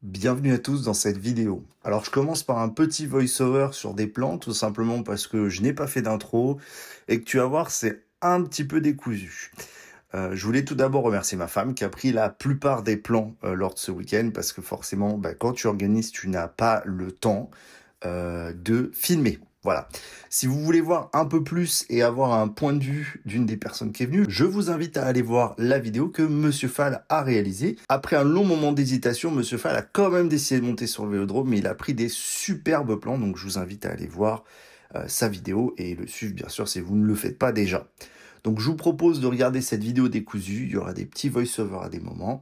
Bienvenue à tous dans cette vidéo. Alors je commence par un petit voice-over sur des plans, tout simplement parce que je n'ai pas fait d'intro et que tu vas voir c'est un petit peu décousu. Je voulais tout d'abord remercier ma femme qui a pris la plupart des plans lors de ce week-end parce que forcément quand tu organises tu n'as pas le temps de filmer. Voilà. Si vous voulez voir un peu plus et avoir un point de vue d'une des personnes qui est venue, je vous invite à aller voir la vidéo que Monsieur Fall a réalisée. Après un long moment d'hésitation, Monsieur Fall a quand même décidé de monter sur le vélodrome, mais il a pris des superbes plans, donc je vous invite à aller voir sa vidéo et le suivre bien sûr si vous ne le faites pas déjà. Donc je vous propose de regarder cette vidéo décousue, il y aura des petits voice-over à des moments.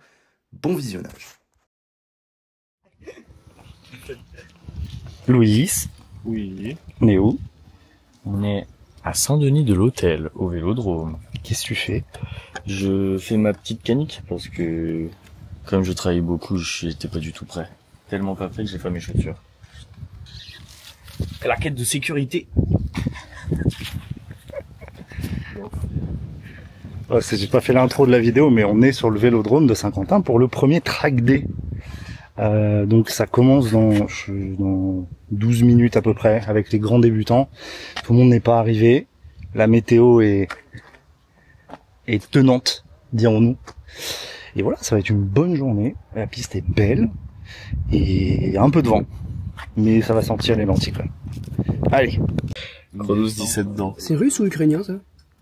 Bon visionnage. Louis, Oui. on est où? On est à Saint-Denis de l'Hôtel, au Vélodrome. Qu'est-ce que tu fais? Je fais ma petite canique parce que, comme je travaille beaucoup, j'étais pas du tout prêt. Tellement pas prêt que j'ai pas mes chaussures. La quête de sécurité. J'ai pas fait l'intro de la vidéo, mais on est sur le vélodrome de Saint-Quentin pour le premier track day. Donc ça commence dans 12 minutes à peu près avec les grands débutants. Tout le monde n'est pas arrivé. La météo est tenante, dirons-nous. Et voilà, ça va être une bonne journée. La piste est belle et il y a un peu de vent, mais ça va sentir les lentilles quand même. Allez. Chronos 17 dents. C'est russe ou ukrainien ça?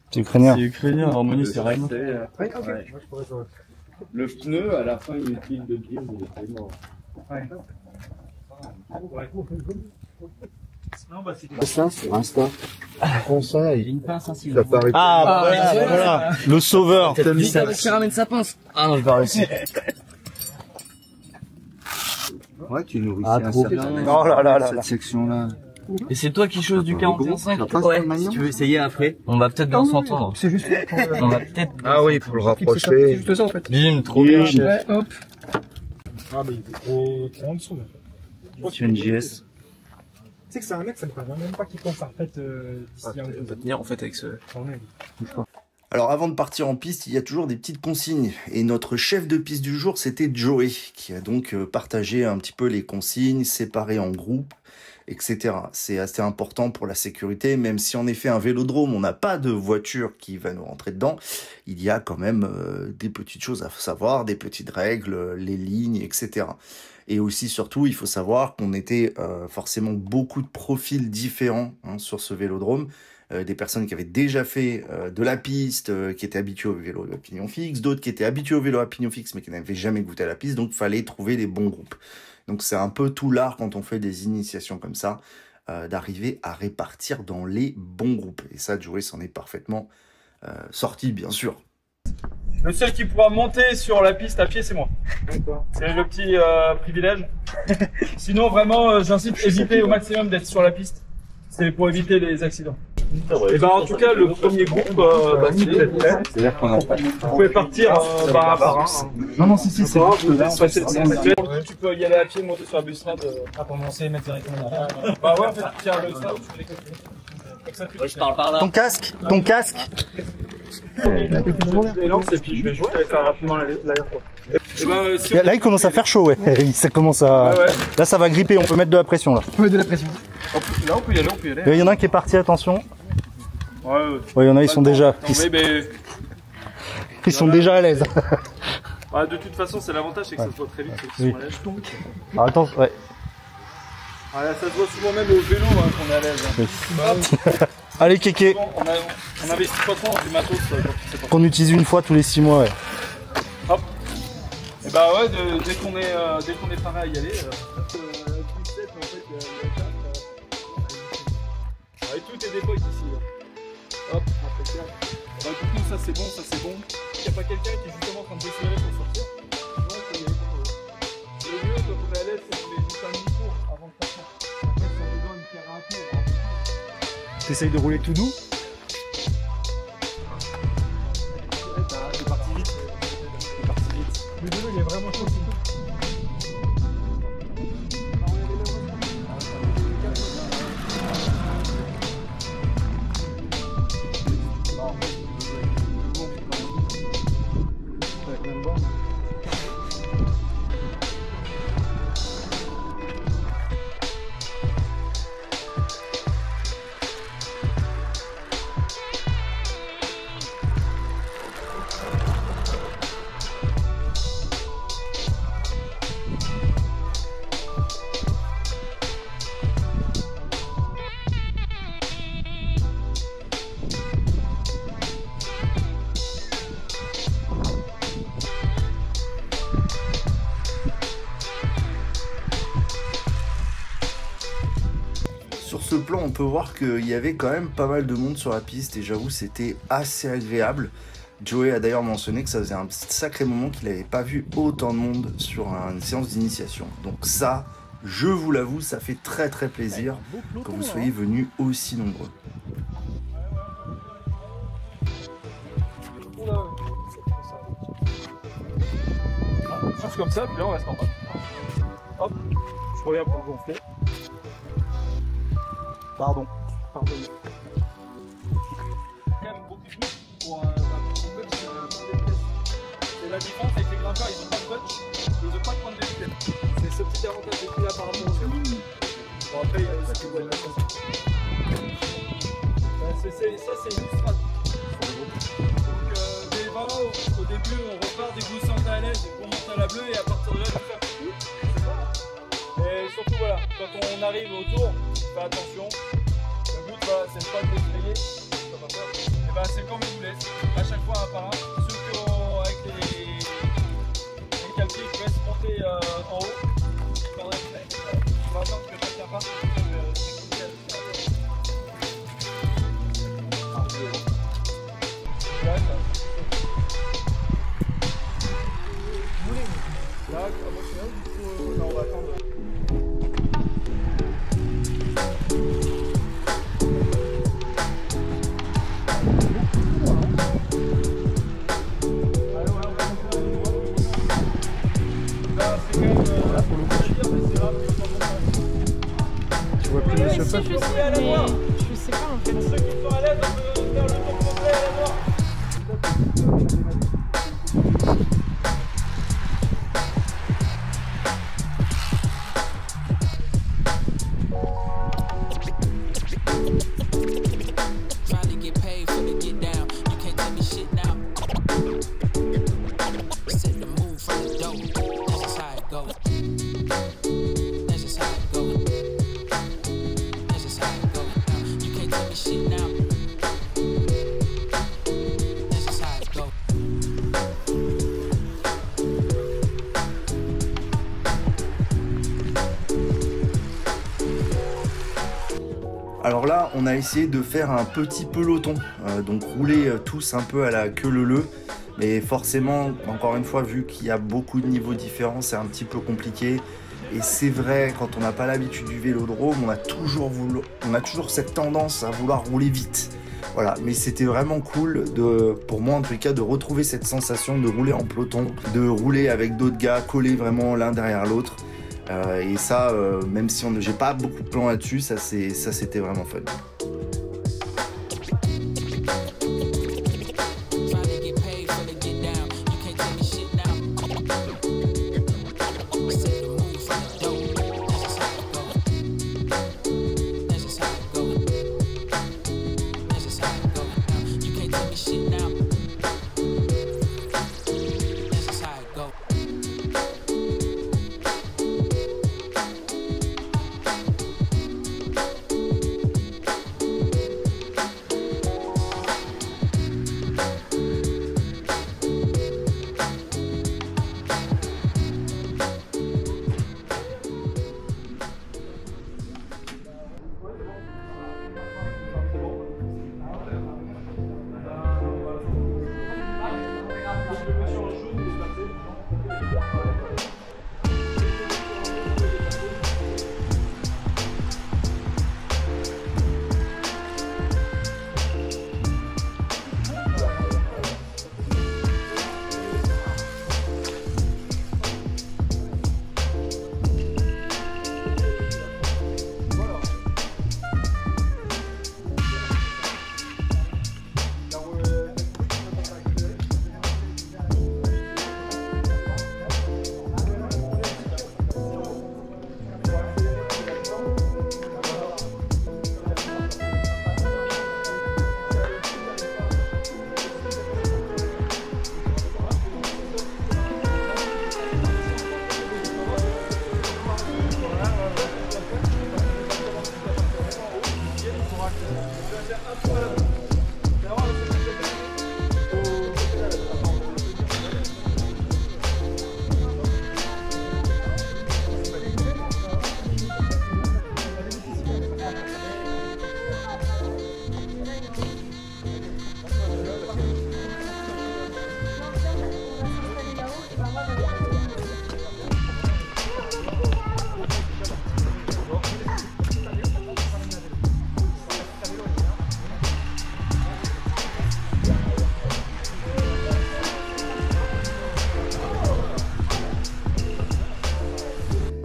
C'est ukrainien. C'est ukrainien, Harmonie c'est rien. Ouais, ok. Le pneu, à la fin, il utilise de dire, il est mort. Ça, sur Insta. Conseil. Une pince ainsi. Ça paraît. Voilà, le sauveur. Qui ramène sa pince. Ah non, je vais réussir. Ouais, tu nourris Oh là là là. cette section-là. Et c'est toi qui chose du 41.5? Ouais, si tu veux essayer après. On va peut-être bien s'entendre. C'est juste On va peut-être... Ah oui, pour le C'est rapprocher. juste ça en fait. Bim, trop bien. Ouais, hop. Ah, mais il est trop en dessous, là. Sur une JS. Tu sais que c'est un mec, ça ne paraît même pas qu'il pense à refaire d'ici un va tenir en fait avec ce. Alors avant de partir en piste, il y a toujours des petites consignes. Et notre chef de piste du jour, c'était Joey, qui a donc partagé un petit peu les consignes, séparées en groupes, etc. C'est assez important pour la sécurité, même si en effet un vélodrome, on n'a pas de voiture qui va nous rentrer dedans, il y a quand même des petites choses à savoir, des petites règles, les lignes, etc. Et aussi, surtout, il faut savoir qu'on était forcément beaucoup de profils différents sur ce vélodrome. Des personnes qui avaient déjà fait de la piste, qui étaient habituées au vélo à pignon fixe, d'autres qui étaient habitués au vélo à pignon fixe mais qui n'avaient jamais goûté à la piste, donc il fallait trouver les bons groupes. Donc c'est un peu tout l'art quand on fait des initiations comme ça, d'arriver à répartir dans les bons groupes. Et ça, Joey s'en est parfaitement sorti, bien sûr. Le seul qui pourra monter sur la piste à pied, c'est moi. C'est le petit privilège. Sinon, vraiment, j'incite à éviter au maximum d'être sur la piste. C'est pour éviter les accidents. Et en tout cas, le premier groupe, si vous êtes prêts, C'est-à-dire qu'on a. vous pouvez partir par un. Non, si, c'est Tu peux y aller à pied, monter sur la bustrade. pour lancer, mettre directement là. Bah ouais, en fait, tiens, le stade, tu fais les côtés. Comme ça, tu Je parle par là. Ton casque. et lance, et puis je vais juste aller faire rapidement l'aller-retour. Si Là, il commence à faire chaud, ouais. Ça commence à. Ouais. Là, ça va gripper. On peut mettre de la pression là. On met de la pression. là, on peut y aller. Il y en a un qui est parti. Attention. Ouais, Ouais, il y en a. Ils sont déjà. Ils sont déjà à l'aise. De toute façon, c'est l'avantage, c'est que ça se voit très vite. Oui. Alors, attends. Ouais. Ça se voit souvent même au vélo qu'on est à l'aise. Allez, Kéké. Bon, on investit pas trop du matos quand c'est pas. Qu'on utilise une fois tous les 6 mois. Ouais. Hop. Et bah ouais, dès qu'on est prêt à y aller. Et tout est dépôt ici. Hop, impeccable. Bah du coup ça c'est bon. Il n'y a pas quelqu'un qui est justement en train de décélérer pour sortir. Donc il y a le mieux quand on est à l'aise, c'est qu'on les juste un demi-tour avant de partir. Après si on a besoin de faire un tour. T'essayes de rouler tout doux. C'est parti vite. Le vélo, il est vraiment chaud. plan, on peut voir qu'il y avait quand même pas mal de monde sur la piste et j'avoue c'était assez agréable. Joey a d'ailleurs mentionné que ça faisait un sacré moment qu'il n'avait pas vu autant de monde sur une séance d'initiation. Donc ça, je vous l'avoue, ça fait très très plaisir que vous soyez venus aussi nombreux. Juste comme ça, puis là on reste en bas. Hop, je reviens pour le gonfler. Pardon. Quand même beaucoup de plus pour un coach c'est la différence avec les grimpeurs, ils n'ont pas de coach, ils n'ont pas de point de vitesse. C'est ce petit avantage de là par rapport aux autres. Bon après il y a aussi que la chose. Ça c'est illustratif. Donc mais voilà, au début on repart des goussantes à l'aise et on monte à la bleue et à partir de là tout faire. Et surtout voilà, quand on arrive autour, fais attention. Le but voilà, c'est de pas de défrayer, t'as pas peur. Et ben c'est comme vous laisse, à chaque fois un par un. Ceux qui avec les calpiers qui laissent monter en haut, on va attendre que quelqu'un parte. Là, on va attendre. Tu vois plus le je sais, mais je sais pas en fait. Pour ceux qui sont à l'aise, on peut faire le tour complet à la noire. Alors là, on a essayé de faire un petit peloton, donc rouler tous un peu à la queue leu-leu, mais forcément, encore une fois, vu qu'il y a beaucoup de niveaux différents, c'est un petit peu compliqué. Et c'est vrai, quand on n'a pas l'habitude du vélodrome, on a toujours cette tendance à vouloir rouler vite. Voilà, mais c'était vraiment cool, pour moi en tout cas, de retrouver cette sensation de rouler en peloton, de rouler avec d'autres gars collés vraiment l'un derrière l'autre. Et ça, même si j'ai pas beaucoup de plans là-dessus, ça c'était vraiment fun.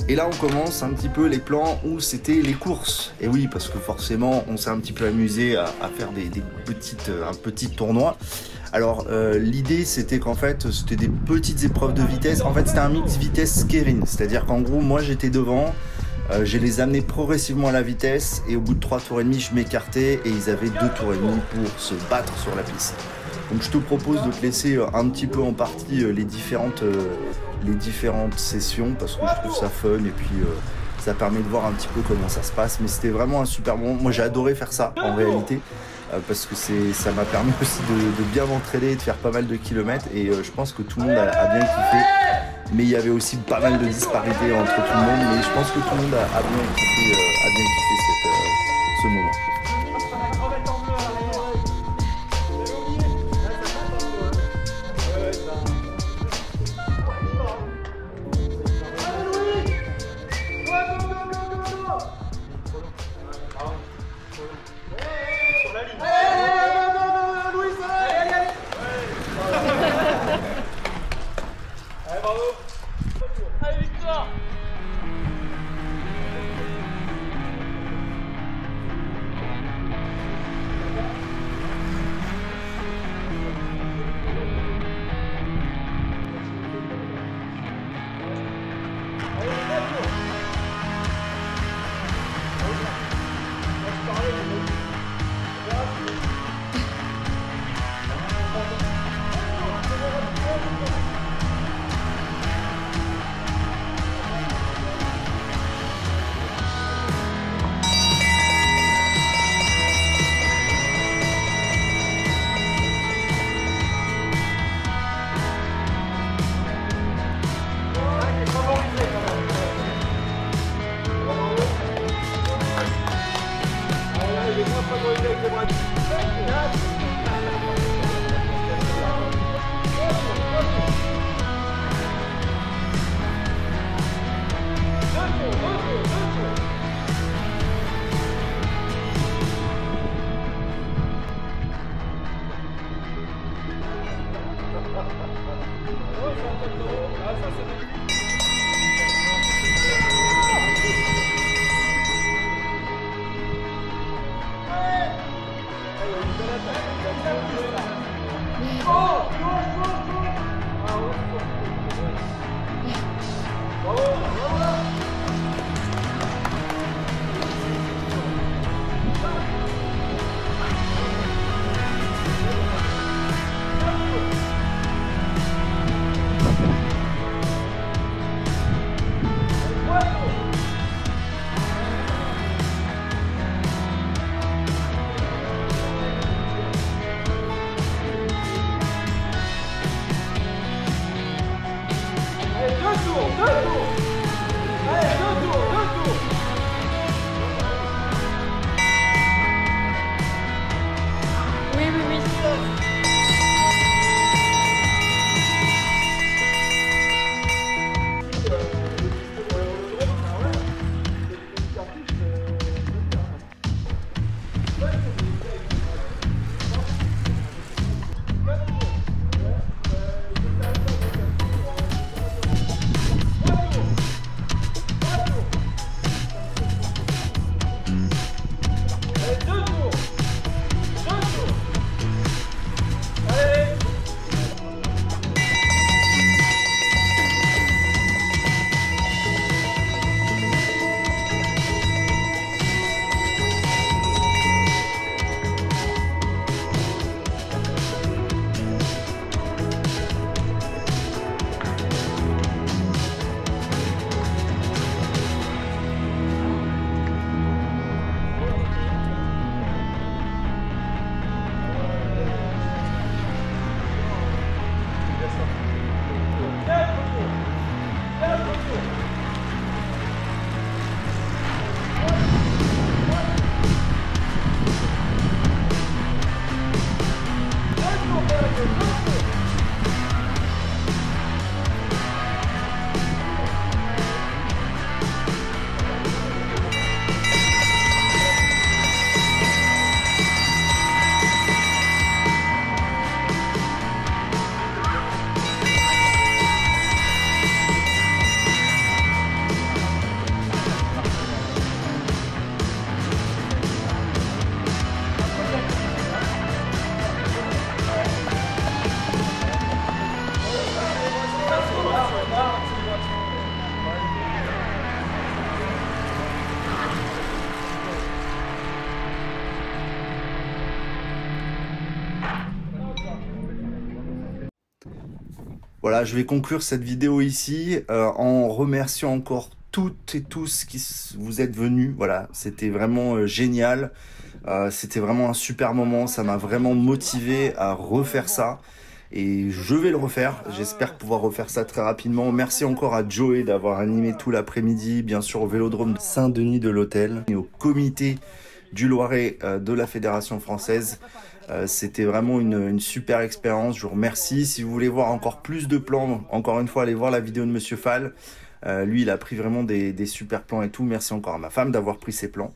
Et là on commence un petit peu les plans où c'était les courses. Et oui, parce que forcément on s'est un petit peu amusé à faire un petit tournoi. Alors l'idée c'était qu'en fait c'était des petites épreuves de vitesse. En fait c'était un mix vitesse Kevin, c'est-à-dire qu'en gros moi j'étais devant, je les amenais progressivement à la vitesse et au bout de 3 tours et demi je m'écartais et ils avaient 2 tours et demi pour se battre sur la piste. Donc je te propose de te laisser un petit peu en partie les différentes sessions parce que je trouve ça fun et puis ça permet de voir un petit peu comment ça se passe. Mais c'était vraiment un super moment. Moi j'ai adoré faire ça en réalité parce que ça m'a permis aussi de bien m'entraîner et de faire pas mal de kilomètres et je pense que tout le monde a bien kiffé. Mais il y avait aussi pas mal de disparités entre tout le monde, mais je pense que tout le monde a bien kiffé ce moment. Voilà, je vais conclure cette vidéo ici en remerciant encore toutes et tous qui vous êtes venus. Voilà, c'était vraiment génial. C'était vraiment un super moment. Ça m'a vraiment motivé à refaire ça. Et je vais le refaire. J'espère pouvoir refaire ça très rapidement. Merci encore à Joey d'avoir animé tout l'après-midi, bien sûr au Vélodrome de Saint-Denis de l'Hôtel et au comité du Loiret de la Fédération française. C'était vraiment une super expérience. Je vous remercie. Si vous voulez voir encore plus de plans, encore une fois, allez voir la vidéo de Monsieur Fall. Lui, il a pris vraiment des super plans et tout. Merci encore à ma femme d'avoir pris ces plans.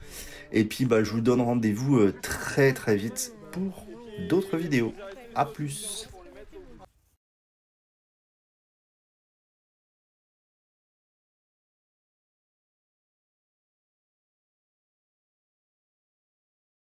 Et puis, je vous donne rendez-vous très très vite pour d'autres vidéos. À plus.